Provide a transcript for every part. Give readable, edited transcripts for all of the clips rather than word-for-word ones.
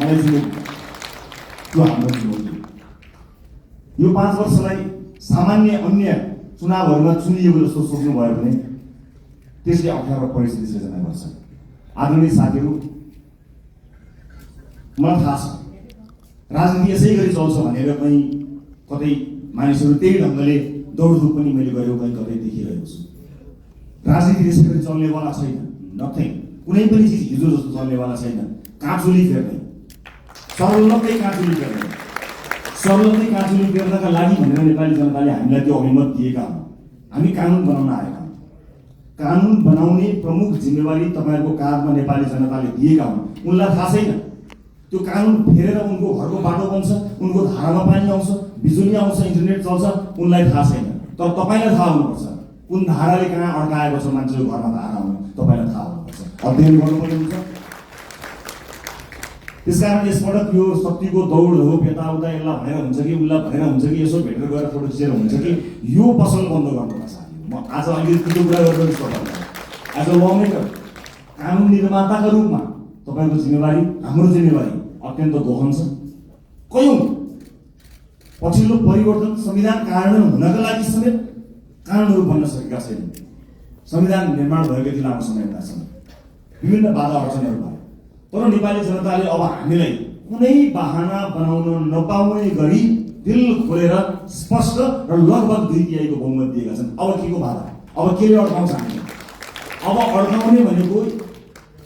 मलाई चुनौती त्यो हाम्रो चुनौती। यो 5 वर्षलाई सामान्य अन्य चुनावहरूमा चुनिएको जस्तो सोच्नुभयो भने त्यसले अप्ठ्यारो परिस्थिति सृजना गर्छ। आदरणीय साथीहरू, मलाई थाहा छ राजनीति यसै गरी चल्छ भनेर कहीँ कतै मानिसहरू त्यही ढङ्गले दौडधुप पनि मैले गरेको कहीँ कतै देखिरहेको छु। राजनीति त्यसै गरी चल्नेवाला छैन। नथिङ, कुनै पनि चिज हिजो जस्तो चल्नेवाला छैन। काँचुली फेर्ने, सर्वलकै काँचुली फेर्ने, सर्वलकै काँचुली फेर्नका लागि भनेर नेपाली जनताले हामीलाई त्यो अभिमत दिएका हुन्। हामी कानुन बनाउन आएका हौँ। कानुन बनाउने प्रमुख जिम्मेवारी तपाईँहरूको काँधमा नेपाली जनताले दिएका हुन्। उनलाई थाहा छैन त्यो कानुन फेरेर उनको घरको बाटो बन्छ, उनको धारामा पानी आउँछ, बिजुली आउँछ, इन्टरनेट चल्छ, उनलाई थाहा छैन। तर तपाईँलाई थाहा हुनुपर्छ कुन धाराले कहाँ अड्काएको छ मान्छेको घरमा धारा आउनु, तपाईँलाई थाहा हुनुपर्छ, अध्ययन गर्नुपर्ने हुन्छ। त्यसकारण यसपटक यो शक्तिको दौड हो, यताउता यसलाई भनेर हुन्छ कि उसलाई भनेर हुन्छ कि यसो भेटेर गएर फोटो खिचेर हुन्छ कि यो पसल बन्द गर्नुपर्छ। म आज अलिकति त्यो कुरा गर्दैछु तपाईँलाई। एज अ लमेकर, कानुन निर्माताका रूपमा तपाईँको जिम्मेवारी, हाम्रो जिम्मेवारी अत्यन्त गहन छ। कयौँ पछिल्लो परिवर्तन संविधान कार्यान्वयन हुनका लागि समेत कानुनहरू बन्न सकेका छैनन्। संविधान निर्माण भएको यति लामो समयसम्म विभिन्न बाधा अडचनहरू भयो। तर नेपाली जनताले अब हामीलाई कुनै बहाना बनाउन नपाउने गरी दिल खोलेर स्पष्ट र लगभग 2/3 बहुमत दिएका छन्। अब के को बाधा, अब केले अड्काउँछ हामी? अब अड्काउने भनेको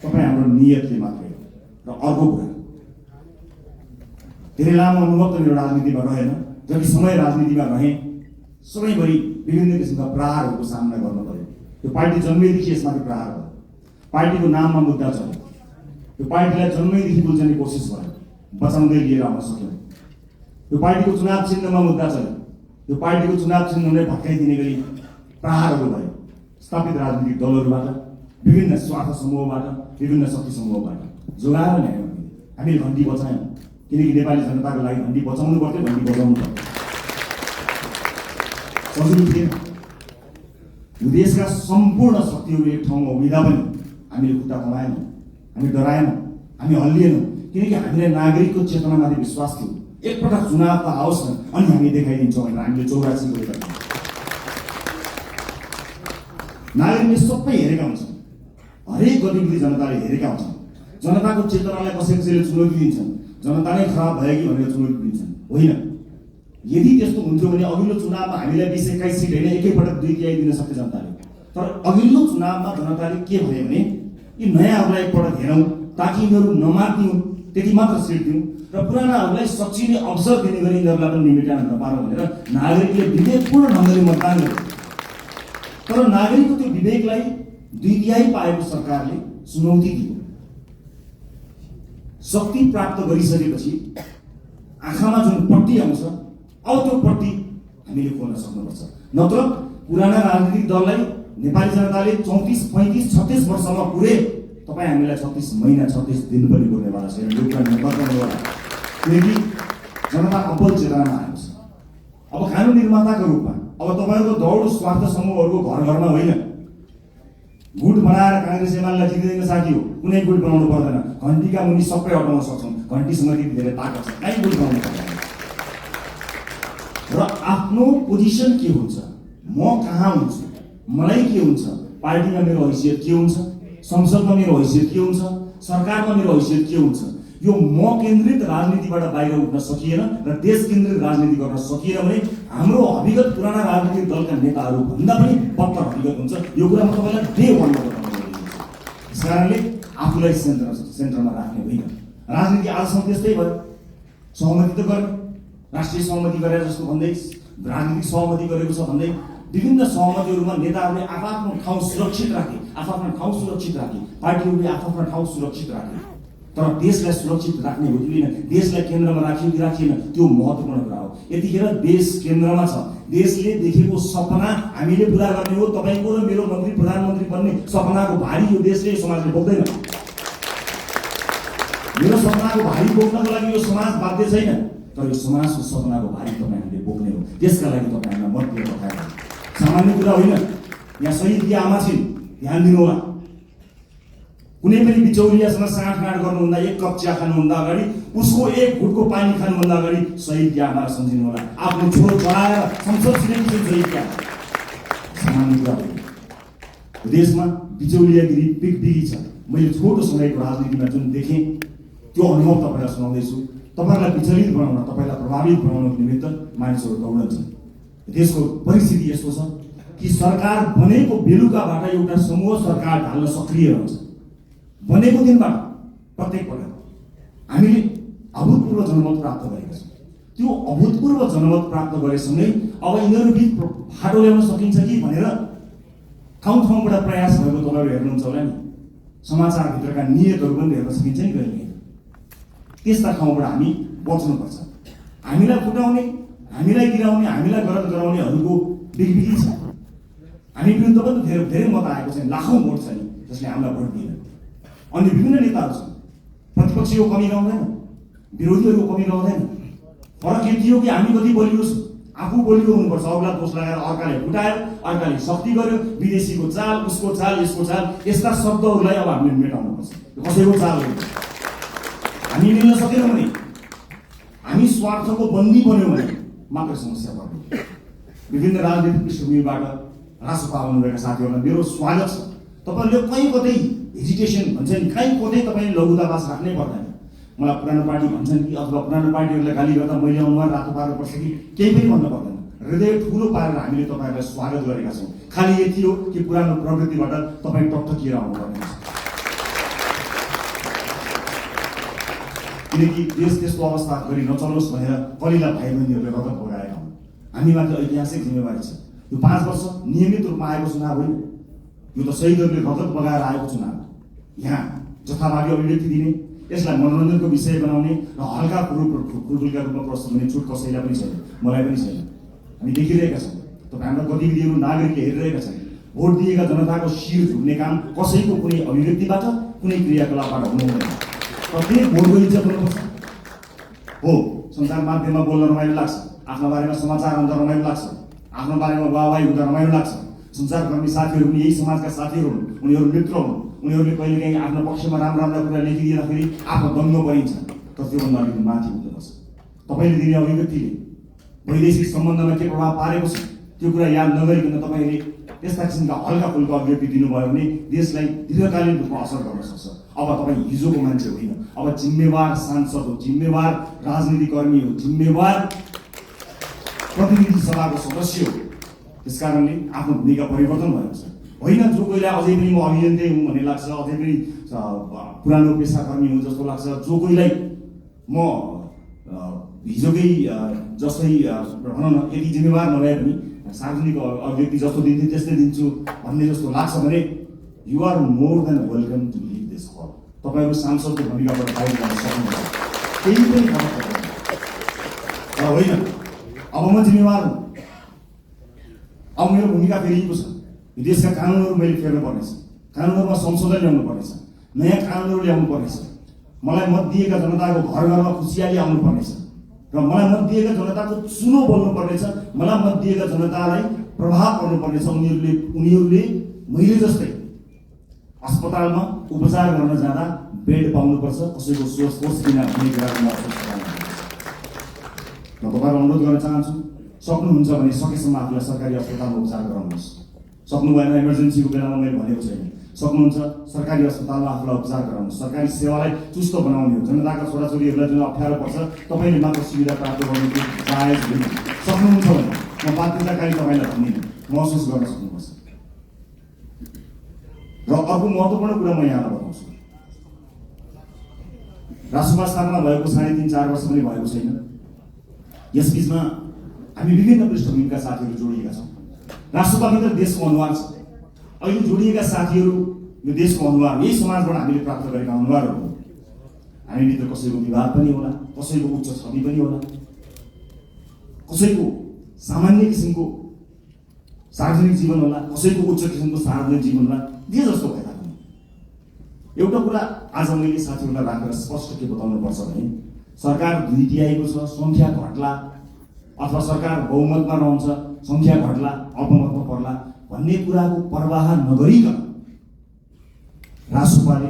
तपाईँ हाम्रो नियतले मात्रै हो। र अर्को कुरा, धेरै लामो अनुभव त मेरो राजनीतिमा रहेन। जति समय राजनीतिमा रहेँ सबैभरि विभिन्न किसिमका प्रहारहरूको सामना गर्नु पर्यो। यो पार्टी जन्मेदेखि यसमाथि प्रहार भयो। पार्टीको नाममा मुद्दा चल्यो। यो पार्टीलाई जन्मैदेखि बुझ्ने कोसिस भयो, बचाउँदै लिएर आउन सक्यौँ। यो पार्टीको चुनाव चिन्हमा मुद्दा चल्यो। यो पार्टीको चुनाव चिन्हलाई भत्काइदिने गरी प्रहारहरू भयो स्थापित राजनीतिक दलहरूबाट, विभिन्न स्वार्थ समूहबाट, विभिन्न शक्ति समूहबाट। जोगाएर ल्यायौँ हामीले घन्टी बचायौँ, किनकि नेपाली जनताको लागि घन्टी बचाउनु पर्थ्यो, घन्टी बजाउनु पर्थ्यो। सजिलो थिएन। यो देशका सम्पूर्ण शक्तिहरू एक ठाउँमा उभिँदा पनि हामीले खुट्टा कमाएनौँ, हामी डराएनौँ, हामी हल्लिएनौँ, किनकि हामीलाई नागरिकको चेतनामाथि विश्वास थियो। एकपटक चुनाव त आओस् न अनि हामी देखाइदिन्छौँ भनेर हामीले 84 गरेका थियौँ। नागरिकले सबै हेरेका हुन्छन्, हरेक गतिविधि जनताले हेरेका हुन्छन्। जनताको चेतनालाई कसैले चुनौती दिन्छन्, जनता नै खराब भयो कि भनेर चुनौती दिन्छन्। होइन, यदि त्यस्तो हुन्थ्यो भने अघिल्लो चुनावमा हामीलाई 20-21 सिट होइन एकैपटक 2/3 दिन सक्थ्यो जनताले। तर अघिल्लो चुनावमा जनताले के भयो भने यी नयाँहरूलाई एकपटक हेरौँ ताकि यिनीहरू नमार्दिउन्, त्यति मात्र सिट दिउँ र पुरानाहरूलाई सचिने अवसर दिने गरी यिनीहरूलाई पनि निमेटान नपारौँ भनेर नागरिकले विवेकपूर्ण ढङ्गले मतदान गर्यो। तर नागरिकको त्यो विवेकलाई 2/3 पाएको सरकारले चुनौती दियो। शक्ति प्राप्त गरिसकेपछि आँखामा जुन पट्टी आउँछ अब त्यो पट्टी हामीले खोल्न सक्नुपर्छ। नत्र पुराना राजनीतिक दललाई नेपाली जनताले 34, 35, 36 वर्षमा पुरे तपाईँ हामीलाई 36 महिना 36 दिन पनि पुर्नेवाला छैन। यो कुरा नगर्नुहोला, किनकि जनता अब्बल चेतनामा आएको छ। अब कानुन निर्माताको रूपमा अब तपाईँहरूको दौड स्वार्थ समूहहरूको घर घरमा होइन। गुट बनाएर काङ्ग्रेस एमालेलाई जित्दैन साथी हो, कुनै गुट बनाउनु पर्दैन। घन्टीका मुनि सबै हटाउन सक्छौँ, घन्टीसँग त्यति धेरै ताकत छ, कहीँ गुट बनाउनु पर्दैन। र आफ्नो पोजिसन के हुन्छ, म कहाँ हुन्छु, मलाई के हुन्छ, पार्टीमा मेरो हैसियत के हुन्छ, संसदमा मेरो हैसियत के हुन्छ, सरकारमा मेरो हैसियत के हुन्छ, यो म केन्द्रित राजनीतिबाट बाहिर उठ्न सकिएन र देश केन्द्रित राजनीति गर्न सकिएन भने हाम्रो हकीकत पुराना राजनीतिक दलका नेताहरू भन्दा पनि बत्तर हकीकत हुन्छ। यो कुरा म तपाईँलाई डे 1 मा बताउन गइरहेको छु। त्यस कारणले आफूलाई सेन्टरमा राख्ने होइन। राजनीति आजसम्म त्यस्तै भयो। सहमति त गर्ने, राष्ट्रिय सहमति गरे जस्तो भन्दै, राजनीतिक सहमति गरेको छ भन्दै विभिन्न सहमतिहरूमा नेताहरूले आफ्नो ठाउँ सुरक्षित राखे, आफ्नो ठाउँ सुरक्षित राखे, पार्टीहरूले आफ्नो ठाउँ सुरक्षित राखे। तर देशलाई सुरक्षित राख्ने हो कि होइन, देशलाई केन्द्रमा राखियो कि राखिएन, त्यो महत्त्वपूर्ण कुरा हो। यतिखेर देश केन्द्रमा छ। देशले देखेको सपना हामीले पुरा गर्ने हो। तपाईँको र मेरो मन्त्री प्रधानमन्त्री बन्ने सपनाको भारी यो देशले, यो समाजले बोक्दैन। मेरो सपनाको भारी बोक्नको लागि यो समाज बाध्य छैन, तर यो समाजको सपनाको भारी तपाईँहरूले बोक्ने हो। त्यसका लागि तपाईँहरूलाई मत दिएर पठाएर सामान्य कुरा होइन। यहाँ शहीद आमा छिन्, ध्यान दिनु होला। कुनै पनि बिचौलियासँग साँठगाँठ गर्नुभन्दा, एक कप चिया खानुभन्दा अगाडि, उसको एक घुटको पानी खानुभन्दा अगाडि शहीद क्या हमारा सम्झिनु होला। आफ्नो छोरो चढाएर संसद छिरेपछि शहीद क्या सामान्य कुरा हो। देशमा बिचौलियागिरी बिगबिगी छ। मैले छोटो समयको राजनीतिमा जुन देखेँ त्यो अनुभव तपाईँलाई सुनाउँदैछु। तपाईँलाई विचलित बनाउन, तपाईँलाई प्रभावित बनाउनको निमित्त मानिसहरू दौडन्छन्। देशको परिस्थिति यस्तो छ कि सरकार बनेको बेलुकाबाट एउटा समूह सरकार ढाल्न सक्रिय रहन्छ। बनेको दिनबाट प्रत्येक पटक हामीले अभूतपूर्व जनमत प्राप्त गरेका छौँ। त्यो अभूतपूर्व जनमत प्राप्त गरेसँगै अब यिनीहरू बिच फाटो ल्याउन सकिन्छ कि भनेर ठाउँ ठाउँबाट प्रयास भएको तपाईँहरू हेर्नुहुन्छ होला नि। समाचारभित्रका नियतहरू पनि हेर्न सकिन्छ नि कहिले। त्यस्ता ठाउँबाट हामी बच्नुपर्छ। हामीलाई फुटाउने, हामीलाई गिराउने, हामीलाई गलत गराउनेहरूको बिगबिगी छ। हामी विरुद्ध पनि धेरै मत आएको छ, लाखौँ भोट छ नि जसले हामीलाई भोट दिएन। अन्य विभिन्न नेताहरू छन्। प्रतिपक्षीको कमी रहँदैन, विरोधीहरूको कमी रहँदैन। फरक यति हो कि हामी कति बलियो छौँ। आफू बलियो हुनुपर्छ। अरूलाई दोष लगाएर अर्काले फुटायो, अर्काले शक्ति गर्यो, विदेशीको चाल, उसको चाल, यसको चाल, यस्ता शब्दहरूलाई अब हामीले मेटाउनुपर्छ। कसैको चाल हो। हामी मिल्न सकेनौँ भने, हामी स्वार्थको बन्दी बन्यौँ भने मात्र समस्या पर्यो। विभिन्न राजनीतिक पृष्ठभूमिबाट रासपा आउनुभएका साथीहरूलाई मेरो स्वागत छ। तपाईँहरूले कहीँ कतै हेजिटेसन भन्छ नि, कहीँ कतै तपाईँले लघुतावास राख्नै पर्दैन। मलाई पुरानो पार्टी भन्छन् कि अथवा पुरानो पार्टीहरूलाई गाली गर्दा मैले अनुहार रातो पार्नुपर्छ कि केही पनि भन्नु पर्दैन। हृदय ठुलो पारेर हामीले तपाईँहरूलाई स्वागत गरेका छौँ। खालि यति हो कि पुरानो प्रवृत्तिबाट तपाईँ टकटकिएर आउनुपर्ने छ। किनकि देश त्यस्तो अवस्था गरी नचलोस् भनेर कलिला भाइ बहिनीहरूले रगत बगाएका हुन्। हामीमाथि ऐतिहासिक जिम्मेवारी छ। यो 5 वर्ष नियमित रूपमा आएको चुनाव होइन। यो त शहीदहरूले रगत बगाएर आएको चुनाव। यहाँ जथाभावी अभिव्यक्ति दिने, यसलाई मनोरञ्जनको विषय बनाउने र हल्का खुलखुलका रूपमा प्रस्तुत हुने छुट कसैलाई पनि छैन, मलाई पनि छैन। हामी देखिरहेका छौँ। तपाईँ हाम्रा गतिविधिहरू नागरिकले हेरिरहेका छन्। भोट दिएका जनताको शिर झुक्ने काम कसैको कुनै अभिव्यक्तिबाट, कुनै क्रियाकलापबाट हुनु हुँदैन। प्रत्येक भोटको इज्जत हुनुपर्छ। हो, सञ्चार माध्यममा बोल्न रमाइलो लाग्छ, आफ्नो बारेमा समाचार आउँदा रमाइलो लाग्छ, आफ्नो बारेमा वाहवाही हुँदा रमाइलो लाग्छ। सञ्चारकर्मी साथीहरू पनि यही समाजका साथीहरू हुन्, उनीहरू मित्र हुन्। उनीहरूले कहिलेकाहीँ आफ्नो पक्षमा राम्रा कुरा लेखिदिँदाखेरि आफ्नो दङ्ग परिन्छ। तर त्योभन्दा अलिकति माथि हुनुपर्छ। तपाईँले दिने अभिव्यक्तिले वैदेशिक सम्बन्धमा के प्रभाव पारेको छ त्यो कुरा याद नगरिकन तपाईँले त्यस्ता किसिमका हल्का फुल्का अभिव्यक्ति दिनुभयो भने देशलाई दीर्घकालीन रूपमा असर गर्न सक्छ। अब तपाईँ हिजोको मान्छे होइन, अब जिम्मेवार सांसद हो, जिम्मेवार राजनीतिकर्मी हो, जिम्मेवार प्रतिनिधि सभाको सदस्य हो। त्यसकारणले आफ्नो भूमिका परिवर्तन भएको छ। होइन जो कोहीलाई अझै पनि म अभियन्ता हुँ भन्ने लाग्छ, अझै पनि पुरानो पेसाकर्मी हुँ जस्तो लाग्छ, जो कोहीलाई म हिजोकै जस्तै भनौँ न यति जिम्मेवार नभए पनि सार्वजनिक अभिव्यक्ति जस्तो दिन्छु त्यस्तै दिन्छु भन्ने जस्तो लाग्छ भने you are more than welcome to live this hall. तपाईँहरू सांसदको भूमिकाबाट बाहिर जान सक्नुहुन्छ, केही पनि फरक पर्दैन। तर होइन, अब म जिम्मेवार हुँ। अब मेरो भूमिका फेरिएको छ। यो देशका कानुनहरू मैले फेर्नु पर्नेछ, कानुनहरूमा संशोधन ल्याउनु पर्नेछ, नयाँ कानुनहरू ल्याउनु पर्नेछ। मलाई मत दिएका जनताको घर घरमा खुसियाली आउनु पर्नेछ र मलाई मत दिएका जनताको चुनो बोल्नु पर्नेछ। मलाई मत दिएका जनतालाई प्रभाव पर्नु पर्नेछ। उनीहरूले मैले जस्तै अस्पतालमा उपचार गर्न जाँदा बेड पाउनुपर्छ, कसैको सोच बिना हुने कुराको महसुस गराउनुपर्छ। म तपाईँलाई अनुरोध गर्न चाहन्छु, सक्नुहुन्छ भने सकेसम्म आफूलाई सरकारी अस्पतालमा उपचार गराउनुहोस्। सक्नु भएन, इमर्जेन्सीको बेलामा मैले भनेको छैन, सक्नुहुन्छ सरकारी अस्पतालमा आफूलाई उपचार गराउनुहोस्। सरकारी सेवालाई चुस्त बनाउने हो। जनताका छोराछोरीहरूलाई जुन अप्ठ्यारो पर्छ तपाईँले मात्र सुविधा प्राप्त गर्नु जायज होइन। सक्नुहुन्छ भने म बाध्यताकारी तपाईँलाई भन्दिनँ, महसुस गर्न सक्नुपर्छ। र अर्को महत्त्वपूर्ण कुरा म यहाँलाई बताउँछु। रासपा स्थापना भएको 3.5-4 वर्ष पनि भएको छैन। यस बिचमा हामी विभिन्न पृष्ठभूमिका साथीहरू जोडिएका छौँ। राष्ट्रपाभित्र देशको अनुहार छ। अहिले जोडिएका साथीहरू यो देशको अनुहार, यही समाजबाट हामीले प्राप्त गरेका अनुहारहरू हो। हामीभित्र कसैको विवाद पनि होला, कसैको उच्च छवि पनि होला, कसैको सामान्य किसिमको सार्वजनिक जीवन होला, कसैको उच्च किसिमको सार्वजनिक जीवन होला। जे जस्तो भए तापनि एउटा कुरा आज मैले साथीहरूलाई राखेर स्पष्ट के बताउनु पर्छ भने सरकार 2/3 छ, सङ्ख्या घट्ला अथवा सरकार बहुमतमा रहन्छ, सङ्ख्या घट्ला अल्पमतमा पर्ला भन्ने कुराको पर्वाह नगरिकन रासपाले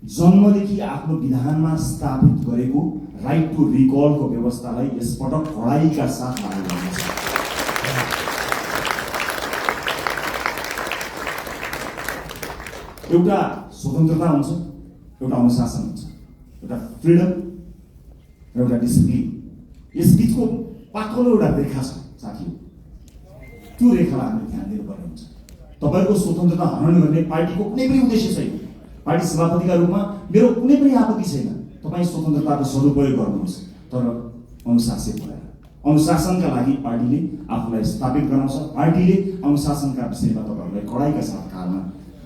जन्मदेखि आफ्नो विधानमा स्थापित गरेको राइट टु रिकलको व्यवस्थालाई यसपटक कडाइका साथ लागू गर्नेछ। एउटा स्वतन्त्रता हुन्छ, एउटा अनुशासन हुन्छ, एउटा फ्रिडम र एउटा डिसिप्लिन। यस बिचको पातलो एउटा रेखा छ साथीहरू, त्यो रेखालाई हामीले ध्यान दिनुपर्ने हुन्छ। तपाईँको स्वतन्त्रता हनन गर्ने पार्टीको कुनै पनि उद्देश्य छैन। पार्टी सभापतिका रूपमा मेरो कुनै पनि आपत्ति छैन, तपाईँ स्वतन्त्रताको सदुपयोग गर्नुहोस्, तर अनुशासित भएर। अनुशासनका लागि पार्टीले आफूलाई स्थापित गराउँछ। पार्टीले अनुशासनका विषयमा तपाईँहरूलाई कडाइका साथ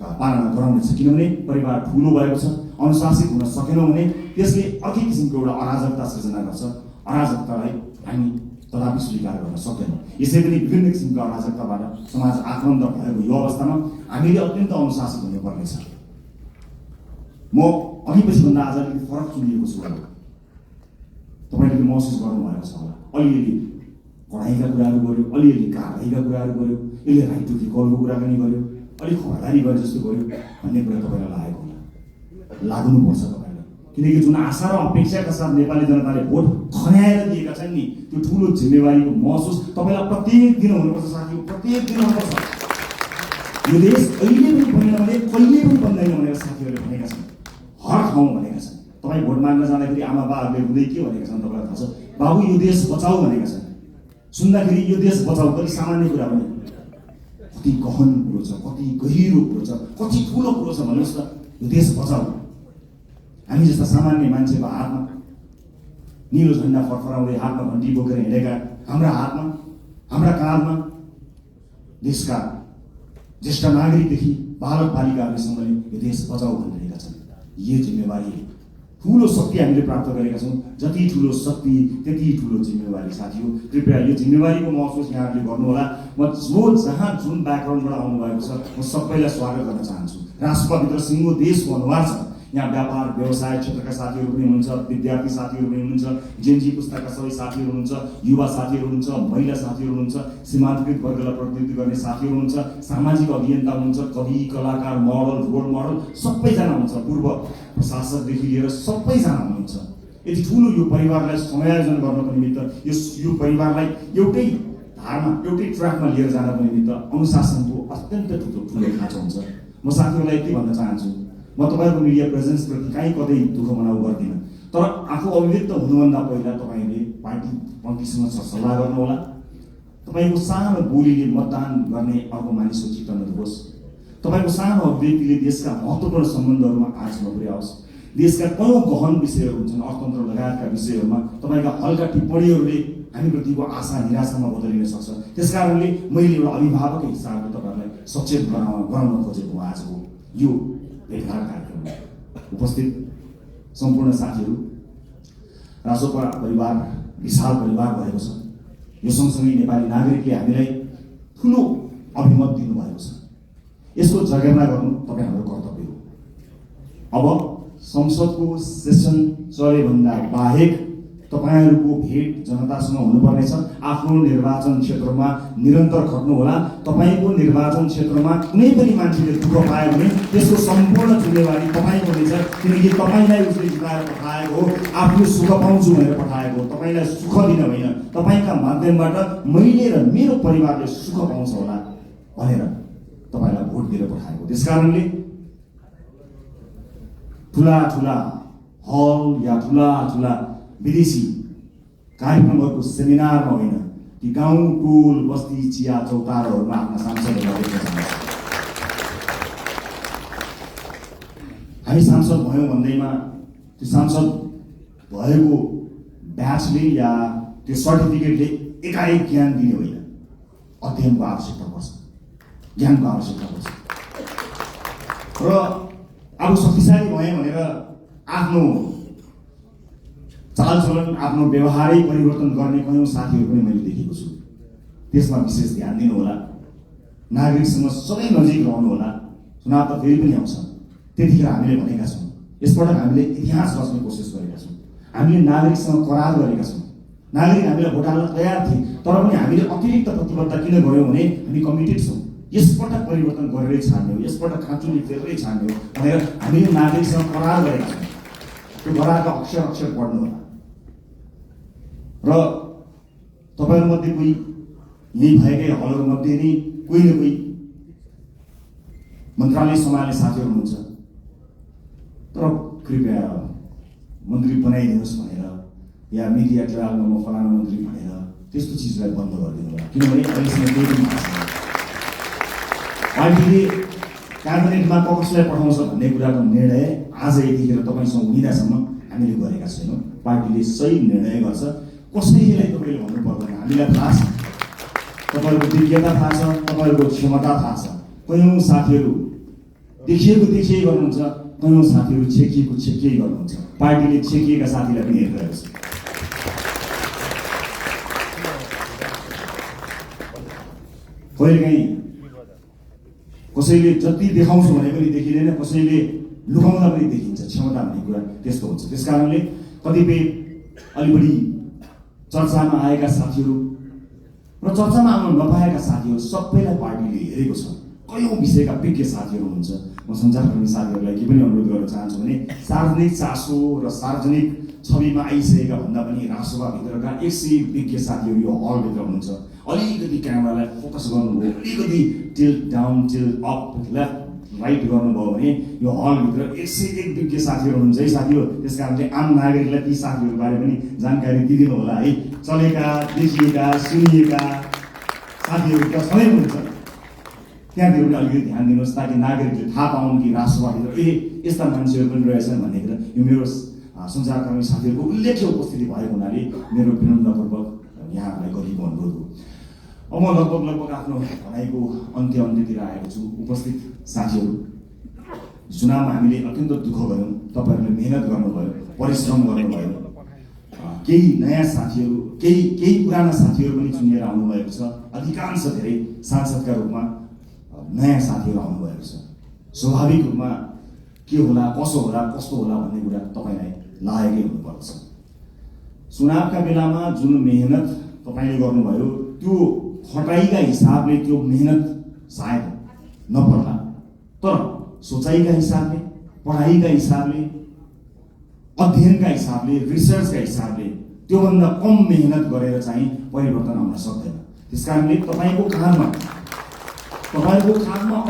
पालना गराउनेछ। किनभने परिवार ठुलो भएको छ, अनुशासित हुन सकेनौँ भने त्यसले अर्कै किसिमको एउटा अराजकता सृजना गर्छ। अराजकतालाई हामी कदापि स्वीकार गर्न सक्दैनौँ। यसै पनि विभिन्न किसिमको अराजकताबाट समाज आक्रान्त भएको यो अवस्थामा हामीले अत्यन्त अनुशासित हुनुपर्नेछ। म अघि पछिभन्दा आज अलिकति फरक चुनिएको छु होला, तपाईँले महसुस गर्नुभएको छ होला। अलिअलि पढाइका कुराहरू गर्यो, अलिअलि कारबाहीका कुराहरू गर्यो, यसले राइट टु रिकलको कुराकानी गर्यो, अलिक खबरदारी गरे जस्तो गर्यो भन्ने कुरा तपाईँलाई लागेको होला। लाग्नुपर्छ तपाईँलाई, किनकि जुन आशा र अपेक्षाका साथ नेपाली जनताले भोट खन्याएर दिएका छन् नि, त्यो ठुलो जिम्मेवारीको महसुस तपाईँलाई प्रत्येक दिन हुनुपर्छ साथी, प्रत्येक दिन हुनुपर्छ। यो देश अहिले पनि बन्दैन भने कहिले पनि बन्दैन भनेर साथीहरूले भनेका छन्, हर ठाउँमा भनेका छन्। तपाईँ भोट माग्न जाँदाखेरि आमा बाबाहरूले हुँदै के भनेका छन् तपाईँलाई थाहा छ? बाबु यो देश बचाऊ भनेका छन्। सुन्दाखेरि यो देश बचाऊ कति सामान्य कुरा भने कति गहन कुरो छ, कति गहिरो कुरो छ, कति ठुलो कुरो छ भन्नुहोस् त। यो देश बचाऊ हामी जस्ता सामान्य मान्छेको हातमा, निलो झन्डा फरफराउँदै हातमा घन्टी बोकेर हिँडेका हाम्रा हातमा, हाम्रा काँधमा देशका ज्येष्ठ नागरिकदेखि बालक बालिकाहरूसँगले यो देश बचाऊ भनिरहेका छन्। यो जिम्मेवारी ठुलो शक्ति हामीले प्राप्त गरेका छौँ। जति ठुलो शक्ति त्यति ठुलो जिम्मेवारी साथी हो। कृपया यो जिम्मेवारीको महसुस यहाँहरूले गर्नुहोला। म जो जहाँ जुन ब्याकग्राउन्डबाट आउनुभएको छ म सबैलाई स्वागत गर्न चाहन्छु। राष्ट्रभित्र सिङ्गो देशको अनुहार छ। यहाँ व्यापार व्यवसाय क्षेत्रका साथीहरू पनि हुनुहुन्छ, विद्यार्थी साथीहरू पनि हुनुहुन्छ, जेनजी पुस्ताका सबै साथीहरू हुनुहुन्छ, युवा साथीहरू हुनुहुन्छ, महिला साथीहरू हुनुहुन्छ, सीमान्तकृत वर्गलाई प्रतिनिधित्व गर्ने साथीहरू हुनुहुन्छ, सामाजिक अभियन्ता हुनुहुन्छ, कवि कलाकार मोडल रोल मोडल सबैजना हुनुहुन्छ, पूर्व प्रशासकदेखि लिएर सबैजना हुनुहुन्छ। यति ठुलो यो परिवारलाई समायोजन गर्नको निमित्त, यो परिवारलाई एउटै धारमा एउटै ट्र्याकमा लिएर जानको निमित्त अनुशासनको अत्यन्त ठुलो खाँचो हुन्छ। म साथीहरूलाई यति भन्न चाहन्छु, म तपाईँको मिडिया प्रेजेन्सप्रति कहीँ कतै दुःख मनाउ गर्दिनँ, तर आफू अभिव्यक्त हुनुभन्दा पहिला तपाईँले पार्टी पङ्क्तिसँग सल्लाह गर्नुहोला। तपाईँको सानो बोलीले मतदान गर्ने अर्को मानिसको चित्त नदुखोस्। तपाईँको सानो अभिव्यक्तिले देशका महत्त्वपूर्ण सम्बन्धहरूमा आँच नपुर्याओस्। देशका कयौँ गहन विषयहरू हुन्छन्, अर्थतन्त्र लगायतका विषयहरूमा तपाईँका हल्का टिप्पणीहरूले हामीप्रतिको आशा निराशामा बदलिन सक्छ। त्यसकारणले मैले एउटा अभिभावकको हिसाबले तपाईँहरूलाई सचेत गराउन खोजेको आजको यो भेटघाट कार्यक्रममा उपस्थित सम्पूर्ण साथीहरू। रासोपा परिवार विशाल परिवार भएको छ। यो सँगसँगै नेपाली नागरिकले हामीलाई ठुलो अभिमत दिनुभएको छ। यसको जगेर्ना गर्नु तपाईँ हाम्रो कर्तव्य हो। अब संसदको सेसन चलेभन्दा बाहेक तपाईँहरूको भेट जनतासँग हुनुपर्नेछ। आफ्नो निर्वाचन क्षेत्रमा निरन्तर खट्नुहोला। तपाईँको निर्वाचन क्षेत्रमा कुनै पनि मान्छेले दुःख पायो भने त्यसको सम्पूर्ण जिम्मेवारी तपाईँको हुनेछ, किनकि तपाईँलाई उसले जिताएर पठाएको हो, आफ्नो सुख पाउँछु भनेर पठाएको हो, तपाईँलाई सुख दिन होइन, तपाईँका माध्यमबाट मैले र मेरो परिवारले सुख पाउँछ होला भनेर तपाईँलाई भोट दिएर पठाएको। त्यसकारणले ठुला ठुला हल या ठुला ठुला विदेशी कार्यक्रमहरूको सेमिनारमा होइन, ती गाउँ टोल बस्ती चिया चौताराहरूमा आफ्ना सांसदहरूलाई देख्न चाहन्छु। हामी सांसद भयौँ भन्दैमा त्यो सांसद भएको ब्याचले या त्यो सर्टिफिकेटले एकाएक ज्ञान दिने होइन, अध्ययनको आवश्यकता पर्छ, ज्ञानको आवश्यकता पर्छ। र अब शक्तिशाली भएँ भनेर आफ्नो चालचलन आफ्नो व्यवहारै परिवर्तन गर्ने कयौँ साथीहरू पनि मैले देखेको छु। त्यसमा विशेष ध्यान दिनुहोला। नागरिकसँग सधैँ नजिक रहनुहोला। चुनाव त फेरि पनि आउँछ, त्यतिखेर हामीले भनेका छौँ, यसपटक हामीले इतिहास रच्ने कोसिस गरेका छौँ। हामीले नागरिकसँग करार गरेका छौँ। नागरिक हामीलाई भोट हाल्न तयार थिए, तर पनि हामीले अतिरिक्त प्रतिबद्धता किन गऱ्यौँ भने हामी कमिटेड छौँ। यसपटक परिवर्तन गरेरै छाड्ने हो, यसपटक खाँचुली फेरेरै छाड्ने हो भनेर हामीले नागरिकसँग करार गरेका छौँ। त्यो करारका अक्षर अक्षर पढ्नु होला। र तपाईँहरूमध्ये कोही यही भएकै हलहरूमध्ये नै कोही न कोही मन्त्रालय सम्हाल्ने साथीहरू हुनुहुन्छ, तर कृपया मन्त्री बनाइदिनुहोस् भनेर या मिडिया ट्रायलमा म फलाना मन्त्री भनेर त्यस्तो चिजलाई बन्द गरिदिनु होला। किनभने अहिलेसम्म केही पनि भएको छैन। पार्टीले क्याबिनेटमा कसलाई पठाउँछ भन्ने कुराको निर्णय आज यतिखेर तपाईँसँग हुँदासम्म हामीले गरेका छैनौँ। पार्टीले सही निर्णय गर्छ। कसैलाई तपाईँले भन्नु पर्दैन, हामीलाई थाहा छ, तपाईँहरूको दिव्यता थाहा छ, तपाईँहरूको क्षमता थाहा छ। कयौँ साथीहरू देखिएको देखिए गर्नुहुन्छ, कयौँ साथीहरू छेकिएको छेकिए गर्नुहुन्छ। पार्टीले छेकिएका साथीलाई पनि हेरिरहेको छ। कहिलेकाहीँ कसैले जति देखाउँछु भने पनि देखिँदैन, कसैले लुकाउँदा पनि देखिन्छ। क्षमता भन्ने कुरा त्यस्तो हुन्छ। त्यस कारणले कतिपय अलि बढी चर्चामा आएका साथीहरू र चर्चामा आउन नपाएका साथीहरू सबैलाई पार्टीले हेरेको छ। कयौँ विषयका विज्ञ साथीहरू हुनुहुन्छ। म सञ्चारकर्मी साथीहरूलाई के पनि अनुरोध गर्न चाहन्छु भने सार्वजनिक चासो र सार्वजनिक छविमा आइसकेका भन्दा पनि राष्ट्रसभाभित्रका 100 विज्ञ साथीहरू यो हलभित्र हुनुहुन्छ। अलिकति क्यामेरालाई फोकस गर्नुभयो, अलिकति tilt down tilt up left right गर्नुभयो भने यो हलभित्र 101 विज्ञ साथीहरू हुनुहुन्छ है साथीहरू। त्यस कारणले आम नागरिकलाई ती साथीहरूबारे पनि जानकारी दिइदिनु होला है। चलेका, देखिएका, सुनिएका साथीहरू त सधैँ हुनुहुन्छ, त्यहाँतिर पनि अलिकति ध्यान दिनुहोस् ताकि नागरिकले थाहा पाउन् कि राष्ट्रवादीहरू यस्ता मान्छेहरू पनि रहेछन् भन्ने कुरा। यो मेरो सञ्चारकर्मी साथीहरूको उल्लेख्य उपस्थिति भएको हुनाले मेरो विनम्रपूर्वक यहाँहरूलाई गरिएको अनुरोध हो। अब म लगभग आफ्नो भनाइको अन्त्यतिर आएको छु। उपस्थित साथीहरू, चुनावमा हामीले अत्यन्त दुःख गऱ्यौँ, तपाईँहरूले मेहनत गर्नुभयो, परिश्रम गर्नुभयो। केही नयाँ साथीहरू, केही पुराना साथीहरू पनि चुनिएर आउनुभएको छ। अधिकांश धेरै सांसदका रूपमा नयाँ साथीहरू आउनुभएको छ। स्वाभाविक रूपमा के होला, कसो होला, कस्तो होला भन्ने कुरा तपाईँलाई लागेकै हुनुपर्छ। चुनावका बेलामा जुन मेहनत तपाईँले गर्नुभयो त्यो खटाइका हिसाबले त्यो मेहनत सायद नपर्ला, तर सोचाइका हिसाबले, पढाइका हिसाबले, अध्ययनका हिसाबले, रिसर्चका हिसाबले त्योभन्दा कम मेहनत गरेर चाहिँ परिवर्तन आउन सक्दैन। त्यस कारणले तपाईँको काँधमा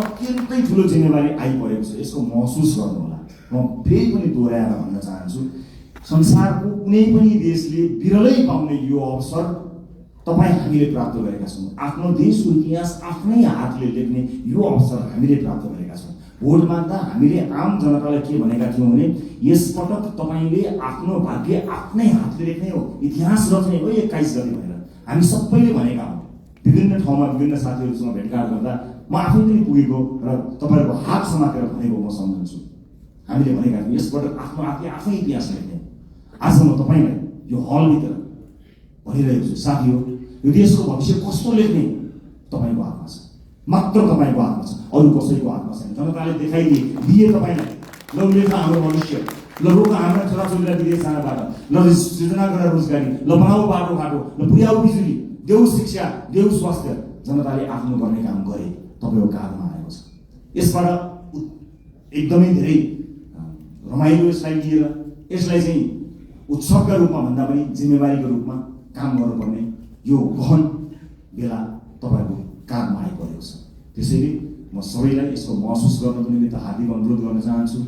अत्यन्तै ठुलो जिम्मेवारी आइपरेको छ। यसको महसुस गर्नुहोला। म फेरि पनि दोहोऱ्याएर भन्न चाहन्छु, संसारको कुनै पनि देशले बिरलै पाउने यो अवसर हामीले प्राप्त गरेका छौँ। आफ्नो देशको इतिहास आफ्नै हातले लेख्ने यो अवसर हामीले प्राप्त गरेका छौँ। भोट माग्दा हामीले आम जनतालाई के भनेका थियौँ भने यसपटक तपाईँले आफ्नो भाग्य आफ्नै हातले लेख्ने हो, इतिहास रच्ने हो 21 गते भनेर हामी सबैले भनेका हौँ। विभिन्न ठाउँमा विभिन्न साथीहरूसँग भेटघाट गर्दा म आफै पनि पुगेको र तपाईँहरूको हात समातेर भनेको म सम्झन्छु। हामीले भनेका थियौँ यसपटक आफ्नो हातले आफै इतिहास लेख्ने। आज म तपाईँलाई यो हलभित्र भनिरहेको छु, साथी हो, यो देशको भविष्य कस्तो लेख्ने तपाईँको हातमा छ, मात्र तपाईँको हातमा छ, अरू कसैको हातमा छैन। जनताले दिए तपाईँलाई, ल लेख हाम्रो भविष्य, ल रोक हाम्रा छोराछोरीलाई विदेश जानबाट, ल सृजना गरेर रोजगारी, ल बनाऊ बाटोघाटो, ल पुर्याऊ बिजुली, देऊ शिक्षा, देऊ स्वास्थ्य। जनताले आफ्नो गर्ने काम गरे, तपाईँको काँधमा आएको छ। यसबाट एकदमै धेरै रमाइलो यसलाई लिएर यसलाई चाहिँ उत्सवका रूपमा भन्दा पनि जिम्मेवारीको रूपमा काम गर्नुपर्ने यो गहन बेला तपाईँको काँधमा आइपरेको छ। त्यसैले म सबैलाई यसको महसुस गर्नको निमित्त हार्दिक अनुरोध गर्न चाहन्छु।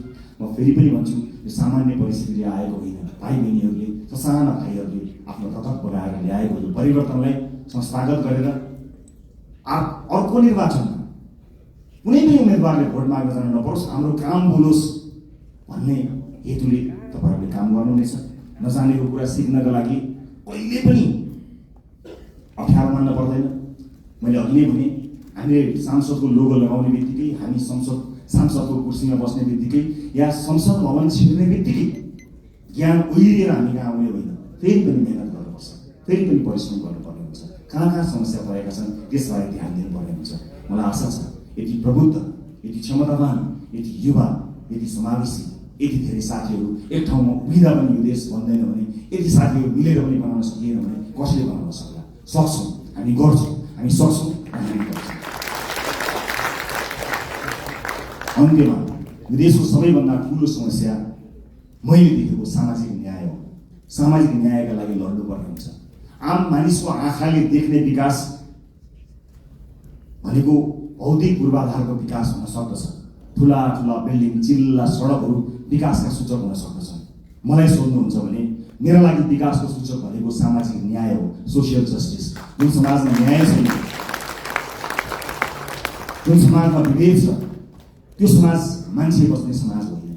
म फेरि पनि भन्छु, यो सामान्य परिस्थितिले आएको होइन। भाइ बहिनीहरूले, ससाना भाइहरूले आफ्नो रगत बगाएर ल्याएको यो परिवर्तनलाई संस्थागत गरेर अर्को निर्वाचनमा कुनै पनि उम्मेदवारले भोट माग्न जान नपरोस्, हाम्रो काम बोलोस् भन्ने हेतुले तपाईँहरूले काम गर्नुहुनेछ। नजानेको कुरा सिक्नका लागि कहिले पनि अप्ठ्यारो मान्न पर्दैन। मैले अघि नै भने हामीले सांसदको लोगो लगाउने बित्तिकै, हामी सांसदको कुर्सीमा बस्ने बित्तिकै या संसद भवन छिर्ने बित्तिकै ज्ञान उहिरिएर हामी कहाँ आउने होइन। फेरि पनि मेहनत गर्नुपर्छ, फेरि पनि परिश्रम गर्नुपर्ने हुन्छ। कहाँ समस्या परेका छन् त्यसबारे ध्यान दिनुपर्ने हुन्छ। मलाई आशा छ यति प्रबुद्ध, यति क्षमतावान, यति युवा, यति समावेशी, यति धेरै साथीहरू एक ठाउँमा उभिँदा पनि यो देश बन्दैन भने, यति साथीहरू मिलेर पनि बनाउन सकिएन भने कसले बनाउन सक्ला? सक्छौँ, हामी गर्छौँ, हामी सक्छौँ, हामी गर्छौँ। अन्त्यमा यो देशको सबैभन्दा ठुलो समस्या मैले देखेको सामाजिक न्याय हो। सामाजिक न्यायका लागि लड्नुपर्ने हुन्छ। आम मानिसको आँखाले देख्ने विकास भनेको भौतिक पूर्वाधारको विकास हुन सक्दछ। ठुला ठुला बिल्डिङ, चिल्ला सडकहरू विकासका सूचक हुन सक्दछन्। मलाई सोध्नुहुन्छ भने मेरा लागि विकासको सूचक भनेको सामाजिक न्याय हो, सोसियल जस्टिस। जुन समाजमा न्याय छैन, जुन समाजमा विभेद छ, त्यो समाज मान्छे बस्ने समाज होइन।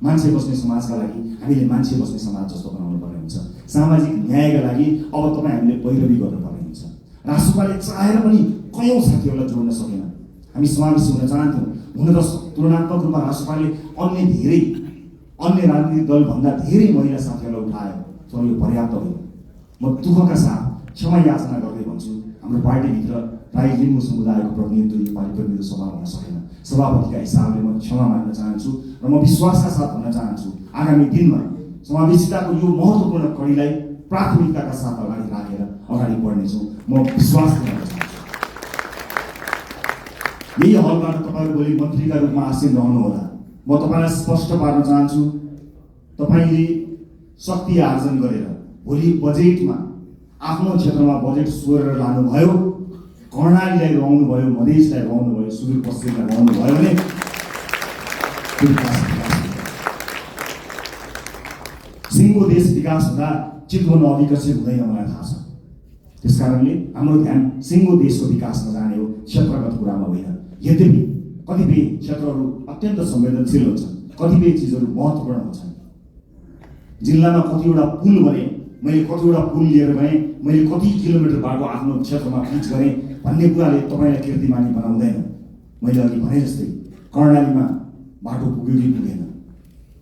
मान्छे बस्ने समाजका लागि हामीले मान्छे बस्ने समाज जस्तो बनाउनु पर्ने हुन्छ। सामाजिक न्यायका लागि अब तपाईँ हामीले पैरवी गर्नुपर्ने हुन्छ। राष्ट्रपाले चाहेर पनि कयौँ साथीहरूलाई जोड्न सकेन। हामी समावेशी हुन चाहन्थ्यौँ। हुन त तुलनात्मक रूपमा राष्ट्रपाले अन्य राजनीतिक दलभन्दा धेरै महिला साथीहरूलाई उठायो, तर यो पर्याप्त होइन। म दुःखका साथ क्षमा याचना गर्दै भन्छु, हाम्रो पार्टीभित्र राई लिम्बू समुदायको प्रतिनिधित्व यो पालि प्रतिनिधि सभा हुन सकेन। सभापतिका हिसाबले म क्षमा माग्न चाहन्छु र म विश्वासका साथ भन्न चाहन्छु आगामी दिनमा समावेशिताको यो महत्त्वपूर्ण कडीलाई प्राथमिकताका साथ अगाडि राखेर अगाडि बढ्नेछौँ। म विश्वास दिन चाहन्छु। यही हलबाट तपाईँहरू भोलि मन्त्रीका रूपमा आसीन रहनुहोला। म तपाईँलाई स्पष्ट पार्न चाहन्छु, तपाईँले शक्ति आर्जन गरेर भोलि बजेटमा आफ्नो क्षेत्रमा बजेट सोरेर लानुभयो, कर्णालीलाई रहनु भयो, मधेसलाई रहनु भयो, सुदूरपश्चिमलाई रहनु भयो भने सिङ्गो देश विकास हुँदा चितवन अविकसित हुँदैन, मलाई थाहा छ। त्यसकारणले हाम्रो ध्यान सिङ्गो देशको विकासमा जाने हो, क्षेत्रगत कुरामा होइन। यद्यपि कतिपय क्षेत्रहरू अत्यन्त संवेदनशील हुन्छन्, कतिपय चिजहरू महत्त्वपूर्ण हुन्छन्। जिल्लामा कतिवटा पुल बने, मैले कतिवटा पुल लिएर गएँ, मैले कति किलोमिटर बाटो आफ्नो क्षेत्रमा पिच गरेँ भन्ने कुराले तपाईँलाई कीर्तिमानी बनाउँदैन। मैले अघि भने जस्तै कर्णालीमा बाटो पुग्यो कि पुगेन,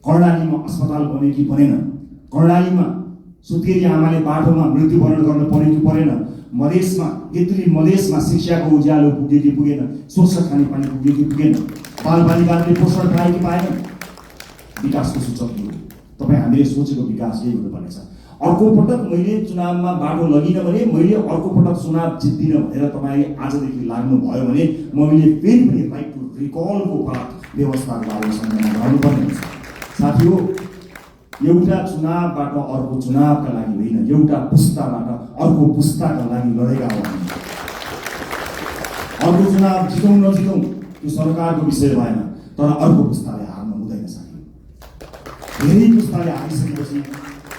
कर्णालीमा अस्पताल बन्यो कि बनेन, कर्णालीमा सुत्केरी आमाले बाटोमा मृत्युवरण गर्न पर्यो कि परेन, मधेसमा शिक्षाको उज्यालो पुग्यो कि पुगेन, स्वच्छ खानेपानी पुग्यो कि पुगेन, बालबालिकाहरूले पोषण पाए कि पाएन। विकासको सूचक हो। तपाईँ हामीले सोचेको विकास यही हुनुपर्नेछ। अर्को पटक मैले चुनावमा बाटो लगिनँ भने, मैले अर्को पटक चुनाव जित्दिनँ भनेर तपाईँले आजदेखि लाग्नुभयो भने मैले फेरि पनि राइट टु रिकलको व्यवस्थाको बारेमा सम्झना गराउनुपर्ने हुन्छ। साथीहो, एउटा चुनावबाट अर्को चुनावका लागि होइन, एउटा पुस्ताबाट अर्को पुस्ताका लागि लडेका हो। अर्को चुनाव जितौँ नजितौँ त्यो सरकारको विषय भएन, तर अर्को पुस्ताले हार्नु हुँदैन। साथी, धेरै पुस्ताले हारिसकेपछि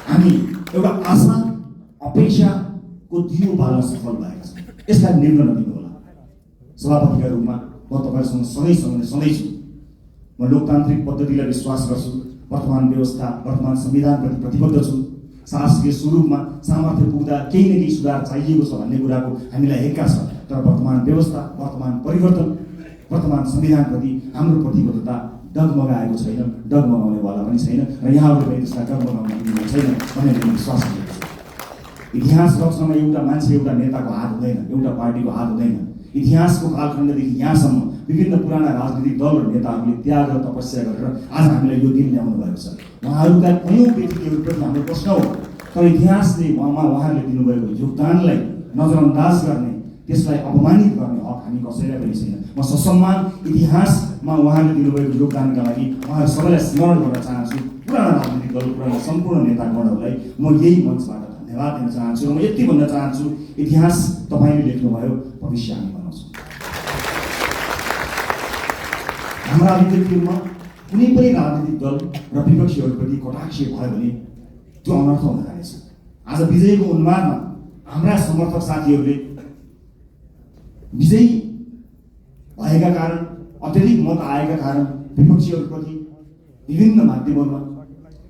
हामी एउटा आशा अपेक्षाको दियो बाल्न सफल भएका छौँ। यसलाई निर्णय नदिनु होला। सभापतिका रूपमा म तपाईँहरूसँग सधैँ छु। म लोकतान्त्रिक पद्धतिलाई विश्वास गर्छु। वर्तमान व्यवस्था, वर्तमान संविधानप्रति प्रतिबद्ध छु। शासकीय स्वरूपमा सामर्थ्य पुग्दा केही न केही सुधार चाहिएको छ भन्ने कुराको हामीलाई हेक्का छ। तर वर्तमान व्यवस्था, वर्तमान परिवर्तन, वर्तमान संविधानप्रति हाम्रो प्रतिबद्धता डगमगाएको छैन, डगमगाउनेवाला पनि छैन र यहाँहरू पनि त्यसलाई डगमगाउन दिनु छैन भन्ने मैले विश्वास गरेको छु। इतिहास रचनामा एउटा मान्छे, एउटा नेताको हात हुँदैन, एउटा पार्टीको हात हुँदैन। इतिहासको कालखण्डदेखि यहाँसम्म विभिन्न पुराना राजनीतिक दल र नेताहरूले त्याग र तपस्या गरेर आज हामीलाई यो दिन ल्याउनु भएको छ। उहाँहरूका कयौँ व्यक्तिहरूप्रति हाम्रो प्रश्न हो, तर इतिहासले उहाँहरूले दिनुभएको योगदानलाई नजरअन्दाज गर्ने, त्यसलाई अपमानित गर्ने हक हामी कसैलाई पनि छैन। म ससम्मान इतिहासमा उहाँले दिनुभएको योगदानका लागि उहाँहरू सबैलाई स्मरण गर्न चाहन्छु। पुराना राजनीतिक दल, पुराना सम्पूर्ण नेतागणहरूलाई म यही मञ्चबाट धन्यवाद दिन चाहन्छु र म यति भन्न चाहन्छु, इतिहास तपाईँले लेख्नुभयो, भविष्य हामी बनाउँछौँ। हाम्रा अभिव्यक्तिहरूमा कुनै पनि राजनीतिक दल र विपक्षीहरूप्रति कटाक्ष भयो भने त्यो अनर्थ हुन जानेछ। आज विजयको उन्मादमा हाम्रा समर्थक साथीहरूले विजयी भएका कारण, अत्यधिक मत आएका कारण विपक्षीहरूप्रति विभिन्न माध्यमहरूमा,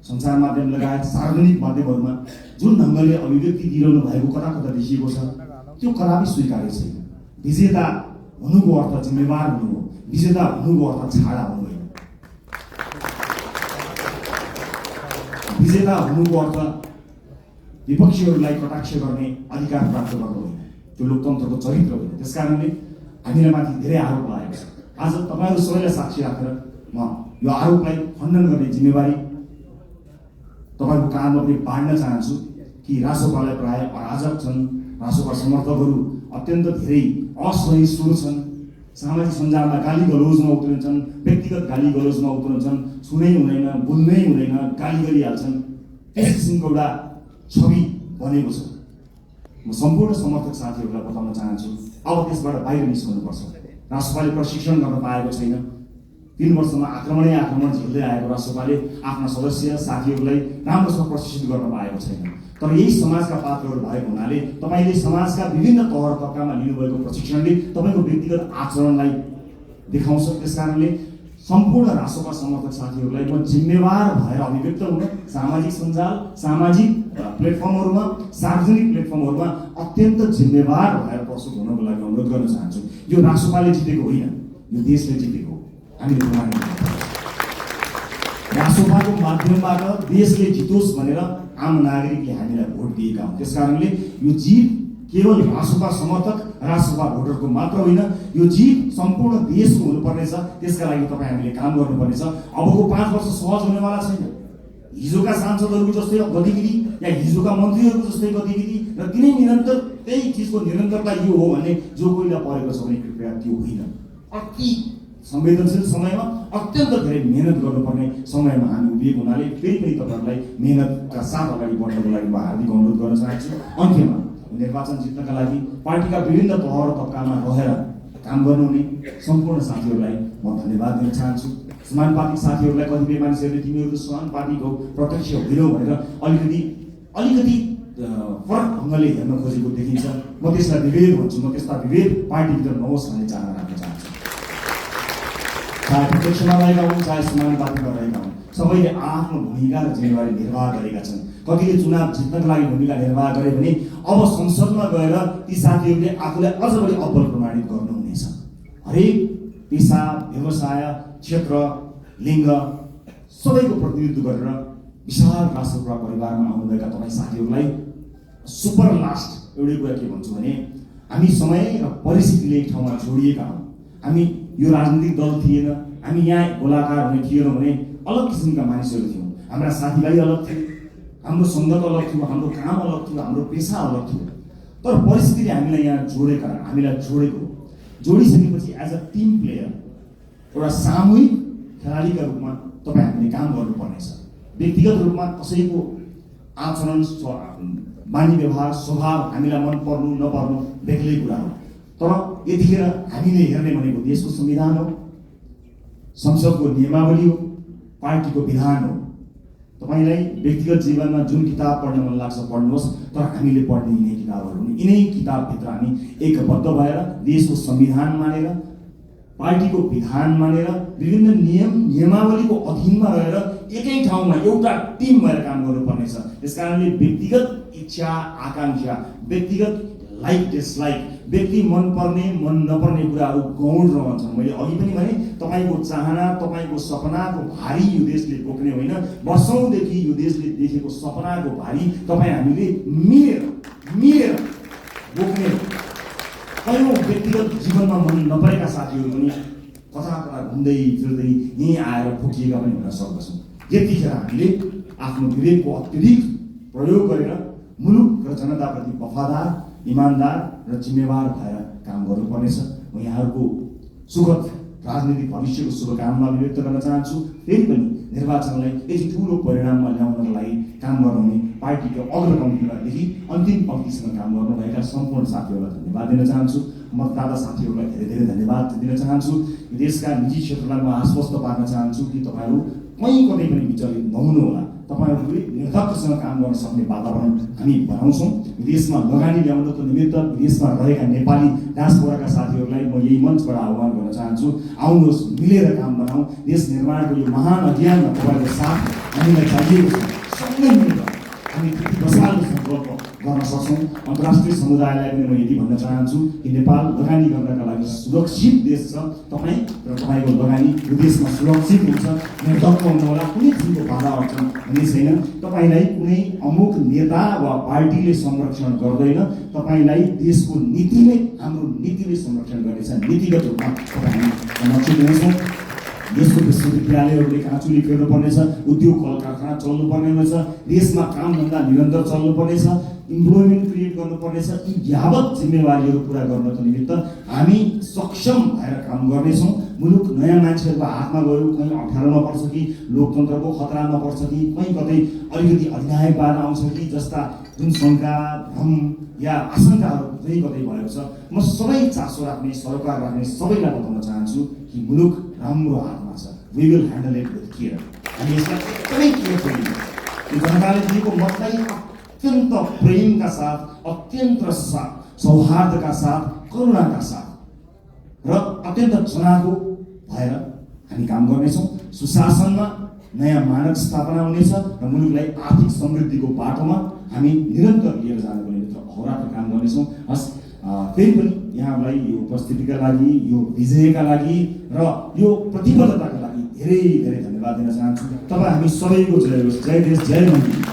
सञ्चार माध्यम लगायत सार्वजनिक माध्यमहरूमा जुन ढङ्गले अभिव्यक्ति दिइरहनु भएको कता कता देखिएको छ, त्यो कदापि स्वीकार्य छैन। विजेता हुनुको अर्थ जिम्मेवार हुनु हो, विजेता हुनुको अर्थ छाडा हुनु होइन। विजेता हुनुको अर्थ विपक्षीहरूलाई कटाक्ष गर्ने अधिकार प्राप्त गर्नु होइन, त्यो लोकतन्त्रको चरित्र होइन। त्यसकारणले हामीलाई माथि धेरै आरोप लागेको छ। आज तपाईँहरू सबैलाई साक्षी राखेर म यो आरोपलाई खण्डन गर्ने जिम्मेवारी तपाईँको काममा पनि बाँड्न चाहन्छु कि रासोपालाई प्राय अराजक छन्, रासोपा समर्थकहरू अत्यन्त धेरै असहिष्णु छन्, सामाजिक सञ्जालमा गाली गलौजमा उत्रन्छन्, व्यक्तिगत गाली गलौजमा उत्रन्छन्, छुनै हुँदैन, बोल्नै हुँदैन, गाली गरिहाल्छन्। त्यस किसिमको एउटा छवि बनेको छ। म सम्पूर्ण समर्थक साथीहरूलाई बताउन चाहन्छु, अब त्यसबाट बाहिर निस्कनुपर्छ। राष्ट्रपाले प्रशिक्षण गर्न पाएको छैन। 3 वर्षमा आक्रमण झेल्दै आएको राष्ट्रपाले आफ्ना सदस्य साथीहरूलाई राम्रोसँग प्रशिक्षित गर्न पाएको छैन। तर यही समाजका पात्रहरू भएको हुनाले तपाईँले समाजका विभिन्न तह तबकामा लिनुभएको प्रशिक्षणले तपाईँको व्यक्तिगत आचरणलाई देखाउँछ। त्यसकारणले सम्पूर्ण राष्ट्रपा समर्थक साथीहरूलाई म जिम्मेवार भएर अभिव्यक्त हुन सामाजिक सञ्जाल, सामाजिक प्लेटफर्महरूमा, सार्वजनिक प्लेटफर्महरूमा अत्यन्त जिम्मेवार भएर प्रस्तुत हुनको लागि अनुरोध गर्न चाहन्छु। यो राष्ट्रपाले जितेको होइन, यो देशले जितेको हो। हामीले प्रमाणित राष्ट्रपाको माध्यमबाट देशले जितोस् भनेर आम नागरिकले हामीलाई भोट दिएका हुन्। त्यसकारणले यो जित केवल राष्ट्रपा समर्थक, राष्ट्रपा भोटरको मात्र होइन, यो जित सम्पूर्ण देशको हुनुपर्नेछ। त्यसका लागि तपाईँ हामीले काम गर्नुपर्नेछ। अबको 5 वर्ष सहज हुनेवाला छैन। हिजोका सांसदहरूको जस्तै गतिविधि या हिजोका मन्त्रीहरूको जस्तै गतिविधि र तिनै निरन्तर त्यही चिजको निरन्तरता यो हो भन्ने जो कोहीलाई परेको छ भने कृपया त्यो होइन। अति संवेदनशील समयमा अत्यन्त धेरै मेहनत गर्नुपर्ने समयमा हामी उभिएको हुनाले फेरि पनि तपाईँहरूलाई मेहनतका साथ अगाडि बढ्नको लागि म हार्दिक अनुरोध गर्न चाहन्छु। अन्त्यमा निर्वाचन जित्नका लागि पार्टीका विभिन्न तह र तबकामा रहेर काम गर्नुहुने सम्पूर्ण साथीहरूलाई म धन्यवाद दिन चाहन्छु। समानुपातिक साथीहरूलाई कतिपय मानिसहरूले तिमीहरू समानुपातिक हो, प्रत्यक्ष होइनौ भनेर अलिकति फरक ढङ्गले हेर्न खोजेको देखिन्छ। म त्यसलाई विभेद भन्छु। म त्यस्ता विभेद पार्टीभित्र नहोस् भन्ने चाहना राख्न चाहन्छु। चाहे प्रत्यक्षमा रहेका हुन्, चाहे समानुपातिकमा रहेका हुन्, सबैले आफ्नो भूमिका र जिम्मेवारी निर्वाह गरेका छन्। कतिले चुनाव जित्नका लागि भूमिका निर्वाह गरे भने अब संसदमा गएर ती साथीहरूले आफूलाई अझ बढी अब्बल प्रमाणित गर्नुहुनेछ। हरेक पेसा, व्यवसाय, क्षेत्र, लिङ्ग सबैको प्रतिनिधित्व गरेर विशाल राष्ट्रपा परिवारमा आउनुभएका तपाईँ साथीहरूलाई सुपर लास्ट एउटै कुरा के भन्छु भने हामी समय र परिस्थितिले एक ठाउँमा जोडिएका हौँ। हामी यो राजनीतिक दल थिएन, हामी यहाँ गोलाकार हुने थिएनौँ भने अलग किसिमका मानिसहरू थियौँ। हाम्रा साथीभाइ अलग थिए, हाम्रो सङ्गत अलग थियो, हाम्रो काम अलग थियो, हाम्रो पेसा अलग थियो। तर परिस्थितिले हामीलाई यहाँ जोडेको जोडिसकेपछि एज अ टिम प्लेयर एउटा सामूहिक खेलाडीका रूपमा तपाईँ हामीले काम गर्नुपर्नेछ। व्यक्तिगत रूपमा कसैको आचरण, बानी व्यवहार, स्वभाव हामीलाई मन पर्नु नपर्नु बेग्लै कुरा हो। तर यतिखेर हामीले हेर्ने भनेको देशको संविधान हो, संसदको नियमावली हो, पार्टीको विधान हो। तपाईँलाई व्यक्तिगत जीवनमा जुन किताब पढ्न मन लाग्छ पढ्नुहोस्, तर हामीले पढ्ने यिनै किताबहरू हुन्। यिनै किताबभित्र हामी एकबद्ध भएर देशको संविधान मानेर, पार्टीको विधान मानेर, विभिन्न नियमावलीको अधीनमा रहेर एकै ठाउँमा एउटा टिम भएर काम गर्नुपर्नेछ। त्यसकारणले व्यक्तिगत इच्छा आकाङ्क्षा, व्यक्तिगत लाइक डिसलाइक, व्यक्ति मनपर्ने मन नपर्ने कुराहरू गौण रहन्छन्। मैले अघि पनि भने तपाईँको चाहना, तपाईँको सपनाको भारी यो देशले बोक्ने होइन, वर्षौँदेखि यो देशले देखेको सपनाको भारी तपाईँ हामीले मिलेर बोक्ने। कयौँ व्यक्तिगत जीवनमा मन नपरेका साथीहरू पनि कता घुम्दै फिर्दै यहीँ आएर ठोकिएका पनि हुन सक्दछन्। यतिखेर हामीले आफ्नो विवेकको अत्यधिक प्रयोग गरेर मुलुक र जनताप्रति वफादार, इमान्दार र जिम्मेवार भएर काम गर्नुपर्नेछ। म यहाँहरूको सुखद राजनीतिक भविष्यको शुभकामना व्यक्त गर्न चाहन्छु। फेरि पनि निर्वाचनलाई यति ठुलो परिणाममा ल्याउनका लागि काम गर्नुहुने पार्टीको अग्रपङ्क्तिबाटदेखि अन्तिम पङ्क्तिसम्म काम गर्नुभएका सम्पूर्ण साथीहरूलाई धन्यवाद दिन चाहन्छु। मतदाता साथीहरूलाई धेरै धेरै धन्यवाद दिन चाहन्छु। देशका निजी क्षेत्रलाई म आश्वस्त पार्न चाहन्छु कि तपाईँहरू कहीँ कतै पनि विचलित नहुनुहोला। तपाईँहरूले निर्धक्कसँग काम गर्न सक्ने वातावरण हामी बनाउँछौँ। विदेशमा लगानी ल्याउनको निमित्त विदेशमा रहेका नेपाली डायस्पोराका साथीहरूलाई म यही मञ्चबाट आह्वान गर्न चाहन्छु, आउनुहोस्, मिलेर काम बनाऊ। देश निर्माणको यो महान अभियानमा तपाईँको साथ हामीलाई चाहिएको छ। सँगै मिलेर हामी त्यति बसाल्ने सङ्कल्प गर्न सक्छौँ। अन्तर्राष्ट्रिय समुदायलाई पनि म यति भन्न चाहन्छु कि नेपाल लगानी गर्नका लागि सुरक्षित देश छ। तपाईँ र तपाईँको लगानी यो देशमा सुरक्षित हुन्छ। निर्धक्क हुनुहोला, कुनै किसिमको बाधा अड्चन हुने छैन। तपाईँलाई कुनै अमुक नेता वा पार्टीले संरक्षण गर्दैन, तपाईँलाई देशको नीतिले, हाम्रो नीतिले संरक्षण गर्नेछ। नीतिगत रूपमा तपाईँ हामी संरक्षित हुनेछौँ। देशको विश्वविद्यालयहरूले काँचुली फेर्नुपर्नेछ, उद्योग कल कारखाना चल्नुपर्ने हुनेछ, देशमा कामधन्दा निरन्तर चल्नुपर्नेछ, इम्प्लोइमेन्ट क्रिएट गर्नुपर्नेछ। यी यावत जिम्मेवारीहरू पुरा गर्नको निमित्त हामी सक्षम भएर काम गर्नेछौँ। मुलुक नयाँ मान्छेहरूको हातमा गयो, कहीँ अप्ठ्यारोमा पर्छ कि लोकतन्त्रको खतरामा पर्छ कि कहीँ कतै अलिकति अधिनायकवाद आउँछ कि जस्ता जुन शङ्का भ्रम या आशंकाहरू कतै कतै भएको छ, म सबै चासो राख्ने सरोकार राख्ने सबैलाई बताउन चाहन्छु कि मुलुक राम्रो हातमा छ। We will handle it with care. हामी यसलाई एकदमै केयरफुली जनताले दिएको मतलाई अत्यन्त प्रेमका साथ, अत्यन्त सौहार्दका साथ, करुणाका साथ र अत्यन्त चनाखो भएर हामी काम गर्नेछौँ। सुशासनमा नयाँ मानक स्थापना हुनेछ र मुलुकलाई आर्थिक समृद्धिको बाटोमा हामी निरन्तर लिएर जानको निमित्त अहोरात्र काम गर्नेछौँ। हस्, फेरि पनि यहाँलाई यो उपस्थितिका लागि, यो विजयका लागि र यो प्रतिबद्धताका लागि धेरै धेरै धन्यवाद दिन चाहन्छु। तपाईँ हामी सबैको जय होस्। जय देश, जय मन्दिर।